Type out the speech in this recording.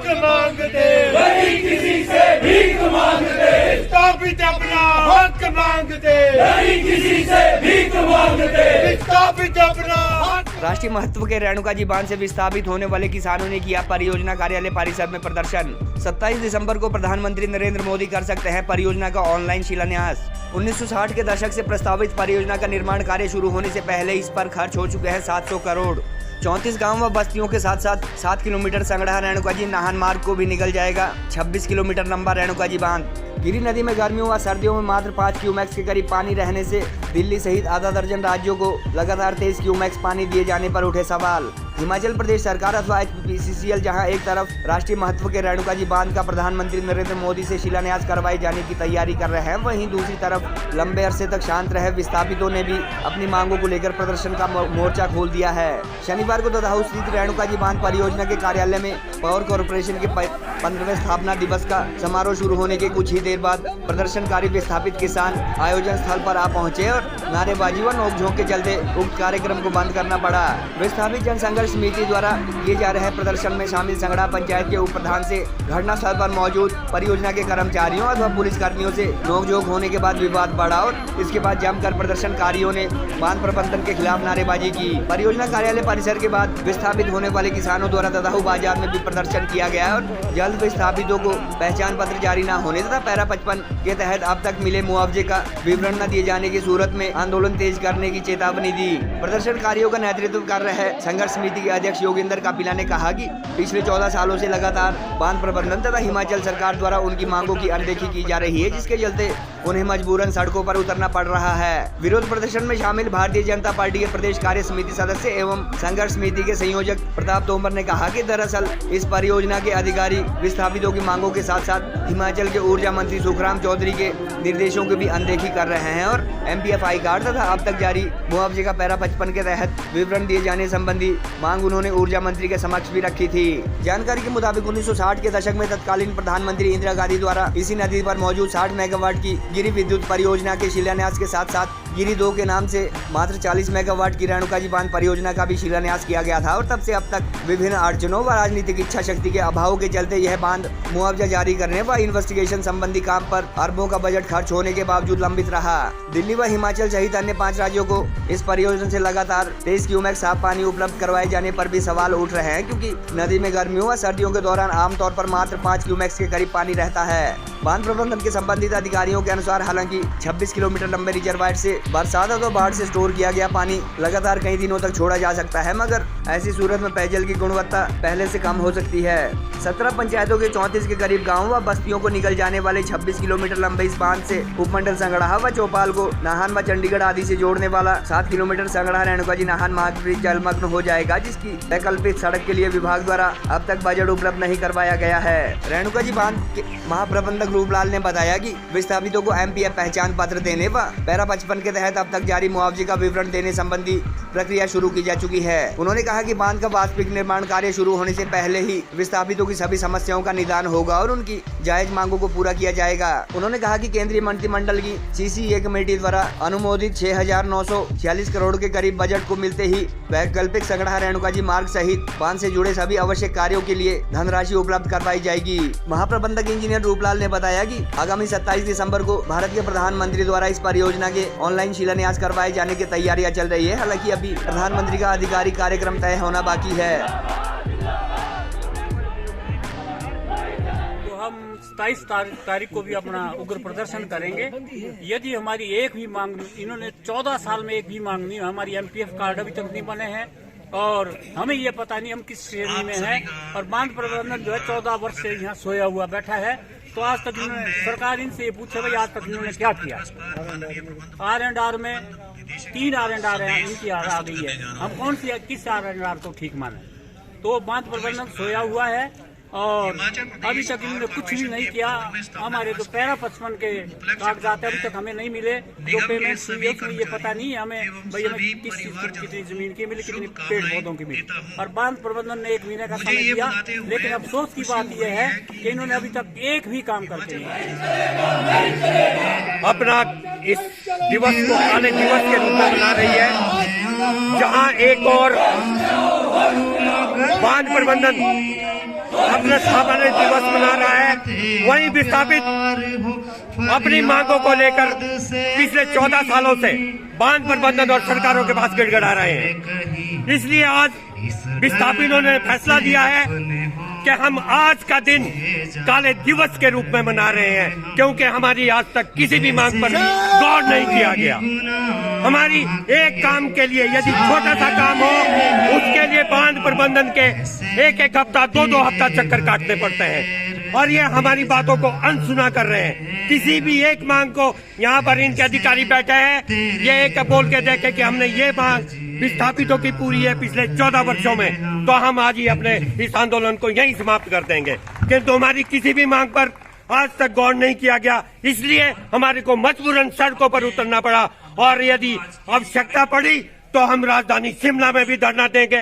हक मांगते, वही किसी से भीख मांगते, विस्थापित अपना हक मांगते, वही किसी से भीख मांगते, विस्थापित अपना हक। राष्ट्रीय महत्व के रेणुका जी बांध से विस्थापित होने वाले किसानों ने किया परियोजना कार्यालय परिसर में प्रदर्शन। 27 दिसंबर को प्रधानमंत्री नरेंद्र मोदी कर सकते हैं परियोजना का ऑनलाइन शिलान्यास। 1960 के दशक से प्रस्तावित परियोजना का निर्माण कार्य शुरू होने से पहले इस पर खर्च हो चुके हैं 700 करोड़। 34 गांव व बस्तियों के साथ साथ 7 किलोमीटर संगड़ा रेणुका जी नाहन मार्ग को भी निकल जाएगा। 26 किलोमीटर लंबा रेणुका जी बांध। गिरी नदी में गर्मियों व सर्दियों में मात्र 5 क्यूमेक्स के करीब पानी रहने से दिल्ली सहित आधा दर्जन राज्यों को लगातार 23 क्यूमेक्स पानी दिए जाने पर उठे सवाल। हिमाचल प्रदेश सरकार अथवा HPCL जहां एक तरफ राष्ट्रीय महत्व के रेणुका जी बांध का प्रधानमंत्री नरेंद्र मोदी से शिलान्यास करवाए जाने की तैयारी कर रहे हैं, वहीं दूसरी तरफ लंबे अरसे तक शांत रहे विस्थापितों ने भी अपनी मांगों को लेकर प्रदर्शन का मोर्चा खोल दिया है। शनिवार को ददाहू स्थित रेणुका जी बांध परियोजना के कार्यालय में पावर कॉर्पोरेशन के 15वें स्थापना दिवस का समारोह शुरू होने के कुछ ही देर बाद प्रदर्शनकारी विस्थापित किसान आयोजन स्थल पर आ पहुंचे और नारेबाजी व नोकझोंक के चलते उक्त कार्यक्रम को बंद करना पड़ा। विस्थापित जन संघर्ष समिति द्वारा किए जा रहे प्रदर्शन में शामिल संगड़ा पंचायत के उप प्रधान से घटना स्थल पर मौजूद परियोजना के कर्मचारियों अथवा पुलिस कर्मियों से नोकझोंक होने के बाद विवाद बढ़ा और इसके बाद जमकर प्रदर्शनकारियों ने बांध प्रबंधन के खिलाफ नारेबाजी की। परियोजना कार्यालय परिसर के बाद विस्थापित होने वाले किसानों द्वारा ददाहू बाजार में भी प्रदर्शन किया गया और जल्द विस्थापितों को पहचान पत्र जारी न होने तथा पैरा 55 के तहत अब तक मिले मुआवजे का विवरण न दिए जाने की सूरत में आंदोलन तेज करने की चेतावनी दी। प्रदर्शनकारियों का नेतृत्व कर रहे संघर्ष समिति के अध्यक्ष योगेंद्र कापिला ने कहा कि पिछले 14 सालों से लगातार बांध प्रबंधन तथा हिमाचल सरकार द्वारा उनकी मांगों की अनदेखी की जा रही है, जिसके चलते उन्हें मजबूरन सड़कों पर उतरना पड़ रहा है। विरोध प्रदर्शन में शामिल भारतीय जनता पार्टी के प्रदेश कार्य समिति सदस्य एवं संघर्ष समिति के संयोजक प्रताप तोमर ने कहा कि दरअसल इस परियोजना के अधिकारी विस्थापितों की मांगों के साथ साथ हिमाचल के ऊर्जा मंत्री सुखराम चौधरी के निर्देशों की भी अनदेखी कर रहे हैं और MPFI कार्ड तथा अब तक जारी मुआवजे का पैरा 55 के तहत विवरण दिए जाने संबंधी मांग उन्होंने ऊर्जा मंत्री के समक्ष भी रखी थी। जानकारी के मुताबिक 1960 के दशक में तत्कालीन प्रधानमंत्री इंदिरा गांधी द्वारा इसी नदी पर मौजूद 60 मेगावाट की गिरी विद्युत परियोजना के शिलान्यास के साथ साथ गिरी 2 के नाम से मात्र 40 मेगावाट की रेणुका जी बांध परियोजना का भी शिलान्यास किया गया था और तब से अब तक विभिन्न अड़चनों व राजनीतिक इच्छा शक्ति के अभाव के चलते यह बांध मुआवजा जारी करने व इन्वेस्टिगेशन संबंधी काम पर अरबों का बजट खर्च होने के बावजूद लंबित रहा। दिल्ली व हिमाचल सहित अन्य 5 राज्यों को इस परियोजना से लगातार 23 क्यूमेक्स साफ पानी उपलब्ध करवाए जाने पर भी सवाल उठ रहे हैं, क्योंकि नदी में गर्मियों व सर्दियों के दौरान आमतौर पर मात्र 5 क्यूमेक्स के करीब पानी रहता है। बांध प्रबंधन के संबंधित अधिकारियों के अनुसार हालांकि 26 किलोमीटर लंबे रिजर्वायर से बरसात अथवा बाढ़ से स्टोर किया गया पानी लगातार कई दिनों तक छोड़ा जा सकता है, मगर ऐसी सूरत में पेयजल की गुणवत्ता पहले से कम हो सकती है। 17 पंचायतों के 34 के करीब गाँव व बस्तियों को निकल जाने वाले 26 किलोमीटर लंबे इस बांध से उपमंडल संगड़ा व चौपाल को नाहन व चंडीगढ़ आदि से जोड़ने वाला 7 किलोमीटर संगड़ा रेणुका जी नाहन मार्ग भी जलमग्न हो जाएगा, जिसकी वैकल्पिक सड़क के लिए विभाग द्वारा अब तक बजट उपलब्ध नहीं करवाया गया है। रेणुका जी बांध के महाप्रबंधक रूपलाल ने बताया कि विस्थापितों को MPF पहचान पत्र देने व पैरा 55 के तहत अब तक जारी मुआवजे का विवरण देने संबंधी प्रक्रिया शुरू की जा चुकी है। उन्होंने कहा कि बांध का वास्तविक निर्माण कार्य शुरू होने से पहले ही विस्थापितों की सभी समस्याओं का निदान होगा और उनकी जायज मांगों को पूरा किया जाएगा। उन्होंने कहा कि केंद्रीय मंत्रिमंडल की CCA कमेटी द्वारा अनुमोदित 6,946 करोड़ के करीब बजट को मिलते ही वैकल्पिक संगड़ा रेणुका जी मार्ग सहित बांध से जुड़े सभी आवश्यक कार्यों के लिए धनराशि उपलब्ध करवाई जाएगी। महाप्रबंधक इंजीनियर रूपलाल ने बताया कि आगामी 27 दिसंबर को भारत के प्रधानमंत्री द्वारा इस परियोजना के ऑनलाइन शिलान्यास करवाए जाने की तैयारियां चल रही है। हालांकि अभी प्रधानमंत्री का आधिकारिक कार्यक्रम तय होना बाकी है। तो हम 27 तारीख को भी अपना उग्र प्रदर्शन करेंगे। यदि हमारी एक भी मांग, इन्होंने 14 साल में एक भी मांग नहीं, हमारी MPF कार्ड अभी तक नहीं बने हैं और हमें ये पता नहीं हम किस श्रेणी में हैं और बांध प्रबंधन जो है 14 वर्ष से यहाँ सोया हुआ बैठा है। तो आज तक इन्होंने, सरकार इनसे ये पूछे भाई आज तक इन्होंने क्या किया। R&R में 3 R&R इनकी आ गई है, हम कौन सी किस R&R को ठीक माने। तो बांध प्रबंधन सोया हुआ है और अभी तक इन्होंने कुछ भी नहीं किया। हमारे जो पैरा 55 के कागजात अभी तक हमें नहीं मिले, जो पेमेंट हुई है ये पता नहीं है हमें भाई हमें किस कितनी जमीन की मिली, कितनी पेड़ पौधों की मिली। और बांध प्रबंधन ने 1 महीने का समय दिया, लेकिन अफसोस की बात यह है कि इन्होंने अभी तक एक भी काम करके नहीं। अपना इस दिवस को काले दिवस के रूप में मना रही है, जहां एक और बांध प्रबंधन अपना स्थापना दिवस मना रहा है, वहीं विस्थापित अपनी मांगों को लेकर पिछले 14 सालों से बांध प्रबंधन और सरकारों के पास गिड़गिड़ा रहे हैं। इसलिए आज विस्थापितों ने फैसला दिया है कि हम आज का दिन काले दिवस के रूप में मना रहे हैं, क्योंकि हमारी आज तक किसी भी मांग पर गौर नहीं किया गया। हमारी एक काम के लिए यदि छोटा सा काम हो, उसके लिए बांध प्रबंधन के एक हफ्ता 2 हफ्ता चक्कर काटने पड़ते हैं, और ये हमारी बातों को अनसुना कर रहे हैं। किसी भी एक मांग को यहाँ पर इनके अधिकारी बैठे हैं, ये एक बोल के देखे कि हमने ये मांग विस्थापितों की पूरी है पिछले 14 वर्षों में, तो हम आज ही अपने इस आंदोलन को यहीं समाप्त कर देंगे। किंतु हमारी किसी भी मांग पर आज तक गौर नहीं किया गया, इसलिए हमारे को मजबूरन सड़कों पर उतरना पड़ा, और यदि आवश्यकता पड़ी तो हम राजधानी शिमला में भी धरना देंगे।